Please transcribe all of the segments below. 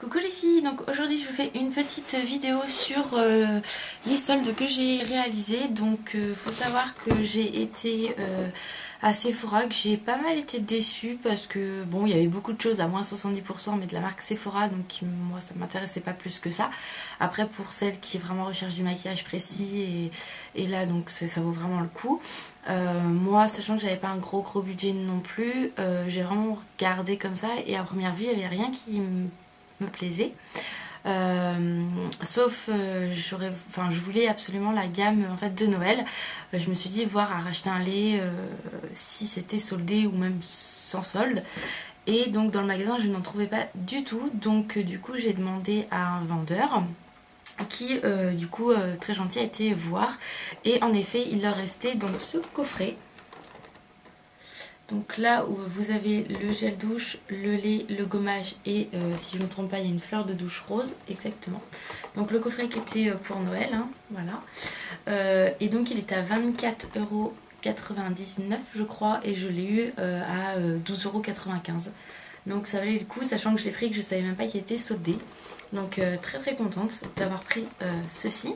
Coucou les filles, donc aujourd'hui je vous fais une petite vidéo sur les soldes que j'ai réalisés. Donc faut savoir que j'ai été à Sephora, que j'ai pas mal été déçue parce que bon, il y avait beaucoup de choses à moins 70% mais de la marque Sephora, donc moi ça m'intéressait pas plus que ça. Après pour celles qui vraiment recherchent du maquillage précis et là donc ça vaut vraiment le coup. Moi sachant que j'avais pas un gros budget non plus, j'ai vraiment regardé comme ça et à première vue il y avait rien qui me plaisait. Sauf je voulais absolument la gamme en fait de Noël. Je me suis dit voir à racheter un lait si c'était soldé ou même sans solde, et donc dans le magasin je n'en trouvais pas du tout. Donc du coup j'ai demandé à un vendeur qui très gentil a été voir, et en effet il leur restait donc ce coffret. Donc là où vous avez le gel douche, le lait, le gommage et si je ne me trompe pas il y a une fleur de douche rose, exactement. Donc le coffret qui était pour Noël, hein, voilà. Et donc il était à 24,99 € je crois, et je l'ai eu à 12,95 €. Donc ça valait le coup, sachant que je l'ai pris et que je savais même pas qu'il était soldé. Donc très contente d'avoir pris ceci.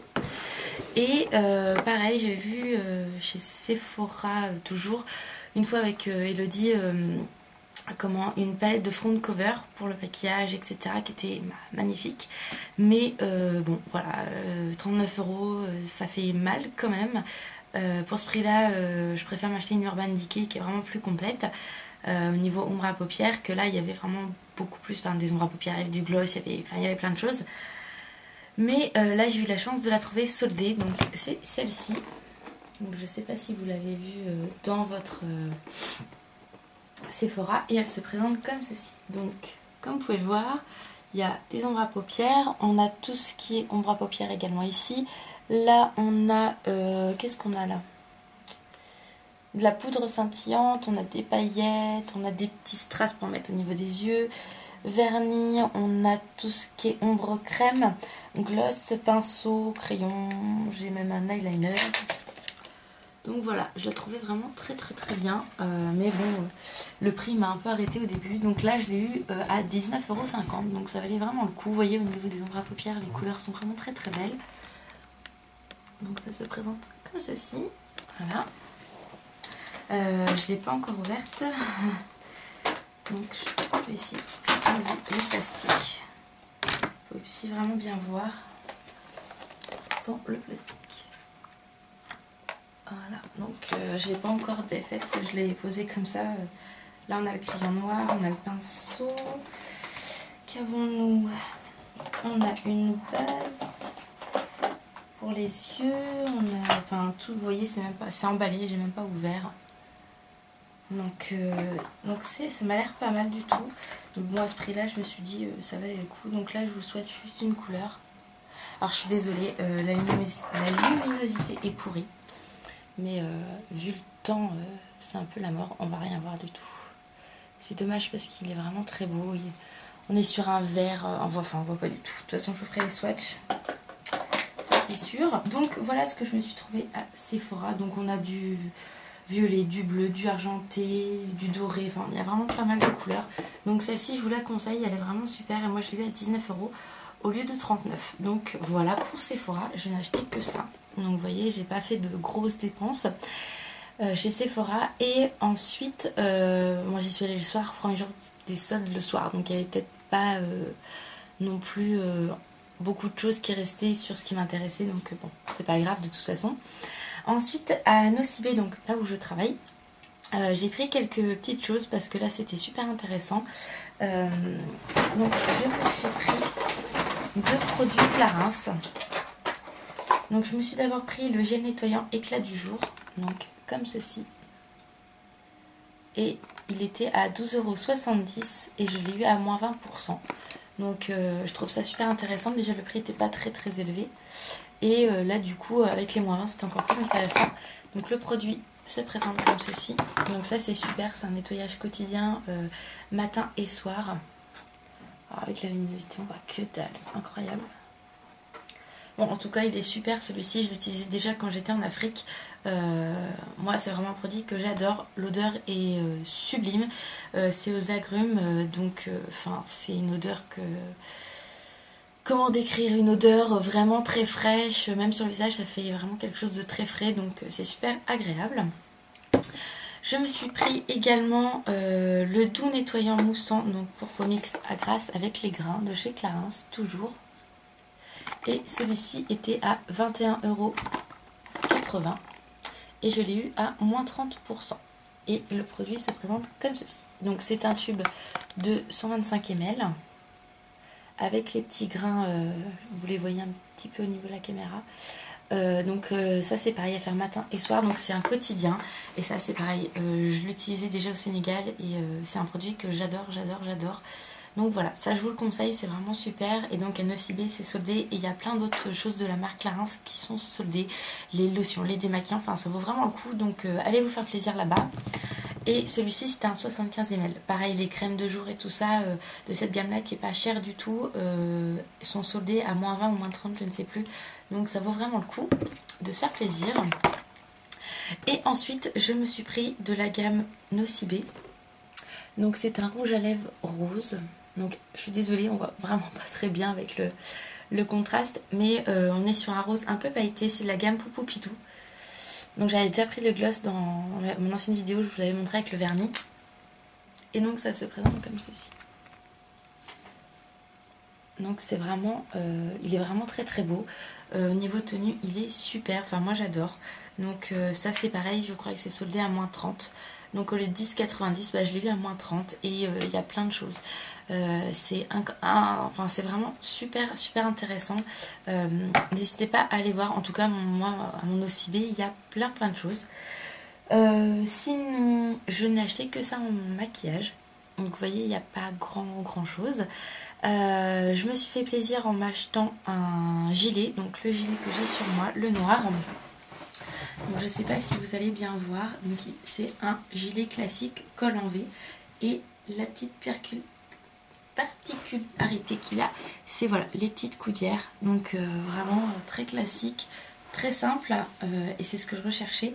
Et pareil, j'avais vu chez Sephora toujours une fois avec Elodie une palette de front cover pour le maquillage, etc., qui était magnifique. Mais bon voilà, 39 €, ça fait mal quand même. Pour ce prix là je préfère m'acheter une Urban Decay qui est vraiment plus complète au niveau ombre à paupières, que là il y avait vraiment beaucoup plus, enfin des ombres à paupières, il y avait du gloss, il y avait plein de choses. Mais là j'ai eu la chance de la trouver soldée, donc c'est celle-ci. Donc je sais pas si vous l'avez vue dans votre Sephora, et elle se présente comme ceci. Donc comme vous pouvez le voir, il y a des ombres à paupières, on a tout ce qui est ombre à paupières également ici. Là on a, qu'est-ce qu'on a là? De la poudre scintillante, on a des paillettes, on a des petits strass pour mettre au niveau des yeux, vernis, on a tout ce qui est ombre crème, gloss, pinceau, crayon, j'ai même un eyeliner. Donc voilà, je la trouvais vraiment très bien, mais bon, le prix m'a un peu arrêté au début. Donc là je l'ai eu à 19,50 €, donc ça valait vraiment le coup. Vous voyez, au niveau des ombres à paupières, les couleurs sont vraiment très belles. Donc ça se présente comme ceci, voilà. Je ne l'ai pas encore ouverte, donc je vais essayer de le plastique. Vous pouvez aussi vraiment bien voir sans le plastique. Voilà, donc je l'ai pas encore défaite, je l'ai posée comme ça. Là on a le crayon noir, on a le pinceau. Qu'avons-nous? On a une base pour les yeux, on a, enfin tout, vous voyez, c'est même pas, c'est emballé, j'ai même pas ouvert. Donc ça m'a l'air pas mal du tout. Donc bon, à ce prix là je me suis dit ça valait le coup. Donc là je vous souhaite juste une couleur. Alors je suis désolée, la luminosité est pourrie, mais vu le temps c'est un peu la mort, on va rien voir du tout. C'est dommage parce qu'il est vraiment très beau. On est sur un vert, enfin on voit pas du tout. De toute façon je vous ferai les swatchs, ça c'est sûr. Donc voilà ce que je me suis trouvée à Sephora. Donc on a du violet, du bleu, du argenté, du doré, enfin il y a vraiment pas mal de couleurs. Donc celle-ci je vous la conseille, elle est vraiment super, et moi je l'ai eu à 19 € au lieu de 39 €. Donc voilà pour Sephora, je n'ai acheté que ça. Donc vous voyez, j'ai pas fait de grosses dépenses chez Sephora. Et ensuite moi j'y suis allée le soir, premier jour des soldes le soir, donc il n'y avait peut-être pas non plus beaucoup de choses qui restaient sur ce qui m'intéressait, donc bon, c'est pas grave de toute façon. Ensuite à Nocibé, donc là où je travaille, j'ai pris quelques petites choses parce que là c'était super intéressant. Donc je me suis pris 2 produits Clarins. Donc je me suis d'abord pris le gel nettoyant éclat du jour, donc comme ceci. Et il était à 12,70 € et je l'ai eu à moins 20%. Donc je trouve ça super intéressant. Déjà le prix n'était pas très élevé. Et là du coup avec les moins 20 c'était encore plus intéressant. Donc le produit se présente comme ceci. Donc ça c'est super, c'est un nettoyage quotidien matin et soir. Alors, avec la luminosité on voit que dalle, c'est incroyable. Bon, en tout cas il est super celui-ci, je l'utilisais déjà quand j'étais en Afrique. Moi c'est vraiment un produit que j'adore, l'odeur est sublime. C'est aux agrumes, donc c'est une odeur que comment décrire, une odeur vraiment très fraîche, même sur le visage ça fait vraiment quelque chose de très frais, donc c'est super agréable. Je me suis pris également le doux nettoyant moussant, donc pour peau mixte à grasse avec les grains de chez Clarins, toujours. Et celui-ci était à 21,80 € et je l'ai eu à moins 30%. Et le produit se présente comme ceci. Donc c'est un tube de 125 ml avec les petits grains, vous les voyez un petit peu au niveau de la caméra. Ça c'est pareil à faire matin et soir, donc c'est un quotidien. Et ça c'est pareil, je l'utilisais déjà au Sénégal et c'est un produit que j'adore. Donc voilà, ça je vous le conseille, c'est vraiment super. Et donc à Nocibé c'est soldé et il y a plein d'autres choses de la marque Clarins qui sont soldées. Les lotions, les démaquillants, enfin ça vaut vraiment le coup. Donc allez vous faire plaisir là-bas. Et celui-ci c'était un 75 ml. Pareil, les crèmes de jour et tout ça de cette gamme-là qui est pas chère du tout sont soldées à moins 20 ou moins 30, je ne sais plus. Donc ça vaut vraiment le coup de se faire plaisir. Et ensuite je me suis pris de la gamme Nocibé. Donc c'est un rouge à lèvres rose. Donc je suis désolée, on voit vraiment pas très bien avec le contraste. Mais on est sur un rose un peu pailleté, c'est de la gamme Poupou Pitou. Donc j'avais déjà pris le gloss dans mon ancienne vidéo, je vous l'avais montré avec le vernis. Et donc ça se présente comme ceci. Donc c'est vraiment, il est vraiment très très beau. Au niveau tenue, il est super, enfin moi j'adore. Donc ça c'est pareil, je crois que c'est soldé à moins 30. Donc au lieu de 10,90, bah, je l'ai eu à moins 30 et il y a plein de choses. C'est vraiment super intéressant. N'hésitez pas à aller voir, en tout cas moi à mon Nocibé il y a plein de choses. Sinon je n'ai acheté que ça en maquillage. Donc vous voyez il n'y a pas grand chose. Je me suis fait plaisir en m'achetant un gilet, donc le gilet que j'ai sur moi, le noir. Donc je sais pas si vous allez bien voir, donc c'est un gilet classique col en V et la petite particularité qu'il a, c'est voilà les petites coudières, donc vraiment très classique, très simple et c'est ce que je recherchais.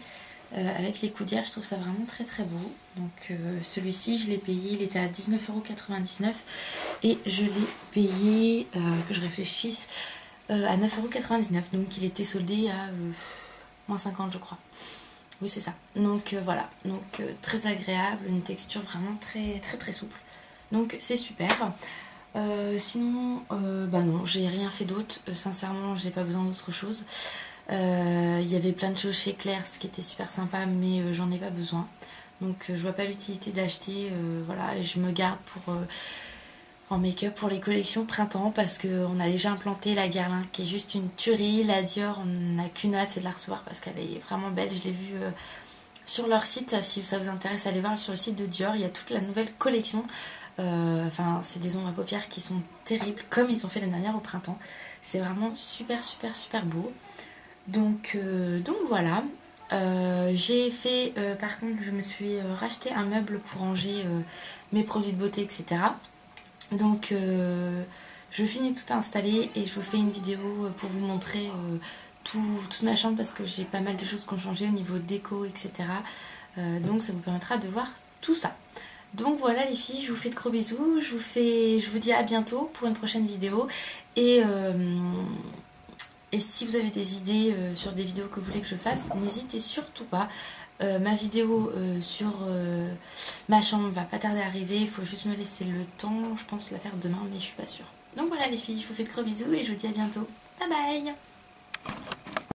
Avec les coudières, je trouve ça vraiment très beau. Donc celui-ci je l'ai payé, il était à 19,99 € et je l'ai payé, que je réfléchisse, à 9,99 €. Donc il était soldé à moins 50 je crois. Oui c'est ça. Donc voilà, donc très agréable, une texture vraiment très souple. Donc c'est super. Sinon, bah non, j'ai rien fait d'autre. Sincèrement, j'ai pas besoin d'autre chose. Il y avait plein de choses chez Claire, ce qui était super sympa, mais j'en ai pas besoin. Donc je vois pas l'utilité d'acheter. Voilà, et je me garde pour en make-up pour les collections printemps parce qu'on a déjà implanté la Guerlain qui est juste une tuerie. La Dior, on n'a qu'une hâte, c'est de la recevoir parce qu'elle est vraiment belle. Je l'ai vue sur leur site. Si ça vous intéresse, allez voir sur le site de Dior. Il y a toute la nouvelle collection. C'est des ombres à paupières qui sont terribles comme ils ont fait l'année dernière au printemps. C'est vraiment super beau. Donc voilà. J'ai fait, par contre, je me suis racheté un meuble pour ranger mes produits de beauté, etc. Donc je finis tout à installer et je vous fais une vidéo pour vous montrer toute ma chambre parce que j'ai pas mal de choses qui ont changé au niveau déco, etc. Donc ça vous permettra de voir tout ça. Donc voilà les filles, je vous fais de gros bisous, je vous dis à bientôt pour une prochaine vidéo et si vous avez des idées sur des vidéos que vous voulez que je fasse, n'hésitez surtout pas. Ma vidéo sur ma chambre va pas tarder à arriver, il faut juste me laisser le temps, je pense la faire demain mais je suis pas sûre. Donc voilà les filles, je vous fais de gros bisous et je vous dis à bientôt. Bye bye.